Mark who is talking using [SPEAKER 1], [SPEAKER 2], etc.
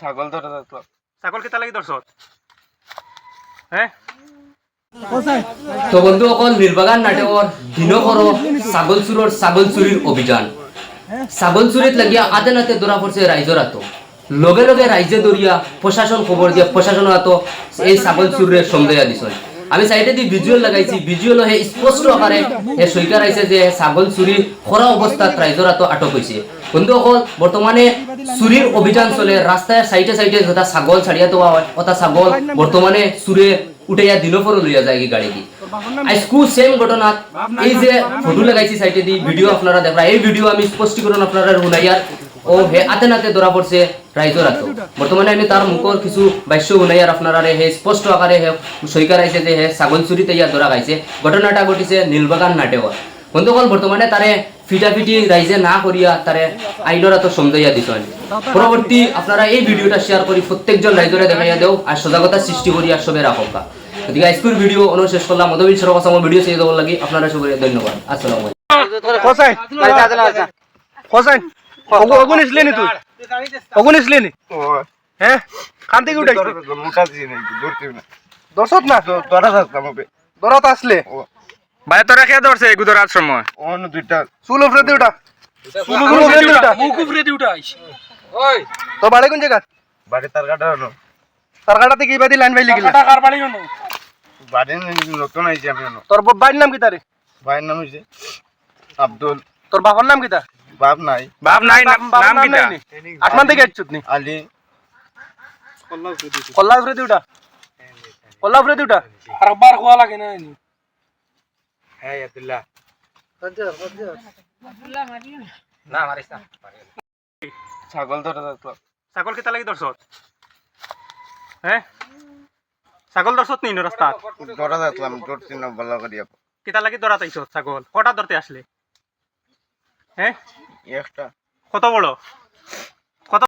[SPEAKER 1] ছাগল ধরে যাচ্ছিলাম।
[SPEAKER 2] ছাগল কেতা লাগি ধরছত? হ্যাঁ
[SPEAKER 3] তো বন্ধু অকল নীলবাগান নাটকৰ দিনকৰো ছাগল চুরির অভিযান ছাগল চুরিত লাগিয়া আতে নাতে ধরা পড়ছে রাইজর আতো লগে লগে রাইজে দরিয়া প্রশাসন খবর দিয়া প্রশাসন আতো এই ছাগল চুরির সন্দেহ দিছিল। আমি সাইডে দি ভিজুয়াল লাগাইছি, ভিজুয়াল হে স্পষ্ট আকারে হে সইকার আইছে যে ছাগল চুরি খরা অবস্থাত রাইজর আতো আটক হয়েছে। বন্ধু অকল বর্তমানে চুরির অভিযান চলে, রাস্তায় সাইডে সাইডে যেটা ছাগল ছাড়িয়া দেওয়া হয় ওটা ছাগল বর্তমানে চুরে উঠাইয়া দিনপর লইয়া যায় গাড়ি দি। আজকু সেম ঘটনা এই যে ফটো লাগাইছি সাইডে দি ভিডিও আপনারা দেখরা, এই ভিডিও আমি স্পষ্টীকরণ আপনারা শুনাইয়ার ও হে আতে নাতে ধরা পড়ছে রাইজর আতো। বর্তমানে আমি তার মুখর কিছু বাক্য শুনাইয়ার আপনারা হে স্পষ্ট আকারে হে সইকার আইছে যে হে ছাগল চুরিতে ইয়া ধরা খাইছে। ঘটনাটা ঘটিছে নীলবাগান নাটেওয়ার। বন্ধুসকল বর্তমানে তারে ফিটাফিটি রাইজে না করিয়া তারে আইনর আতো সমঝাইয়া দিছেন। পরবর্তী আপনারা এই ভিডিওটা শেয়ার করি প্রত্যেকজন রাইজরে দেখাইয়া দেও আর সজাগতা সৃষ্টি করিয়া সবে রাখা। গতিকে আজকের ভিডিও অনুশেষ করলাম। মধুবীর সরকার আমার ভিডিও চেয়ে দেওয়ার লাগি আপনারা সবাই ধন্যবাদ। আসসালামু আলাইকুম।
[SPEAKER 2] হোসেন ওগুন ইসলেনি তুই ওগুন ইসলেনি হ্যাঁ খান থেকে উঠাই
[SPEAKER 1] মোটা দিয়ে নাই ধরতে না
[SPEAKER 2] দর্শক না
[SPEAKER 1] ধরা যাচ্ছিলাম হবে
[SPEAKER 2] দরত আসলে ভাই তোরা কে ধরছে গুদরাত সময়
[SPEAKER 1] অন্য দুইটা
[SPEAKER 2] চুল উপরে দি উঠা চুল উপরে দি উঠা মুখ উপরে দি উঠা আইস ওই তো বাড়ি কোন জায়গা?
[SPEAKER 1] বাড়ি তার কাটা হলো
[SPEAKER 2] তার কাটাতে কি বাদি লাইন বাইলি গিলা কার বাড়ি কোন
[SPEAKER 1] বাড়ি নতুন আইছি আমি হলো।
[SPEAKER 2] তোর বাড়ির নাম কি তারে?
[SPEAKER 1] ভাইয়ের নাম হইছে আব্দুল।
[SPEAKER 2] তোর বাবার নাম কি তা?
[SPEAKER 1] বাপ নাই
[SPEAKER 2] নাম কি তা? আসমান থেকে আইছত নি
[SPEAKER 1] আলী
[SPEAKER 2] কল্লা উপরে দি উঠা কল্লা উপরে দি উঠা আর বার খোয়া লাগে না নি
[SPEAKER 1] হ্যাঁ আব্দুল্লাহ
[SPEAKER 2] না মারিস না
[SPEAKER 1] ছাগল ধরে যাচ্ছিলাম।
[SPEAKER 2] ছাগল কেতা লাগি ধরছত? হ্যাঁ ছাগল ধরছত নি রাস্তা
[SPEAKER 1] ধরা যাচ্ছিলাম ধরছি না ভালো করিয়া
[SPEAKER 2] কেতা লাগি ধরা তাইছত ছাগল? কটা ধরতে আসলে? হ্যাঁ
[SPEAKER 1] একটা
[SPEAKER 2] কত বড়?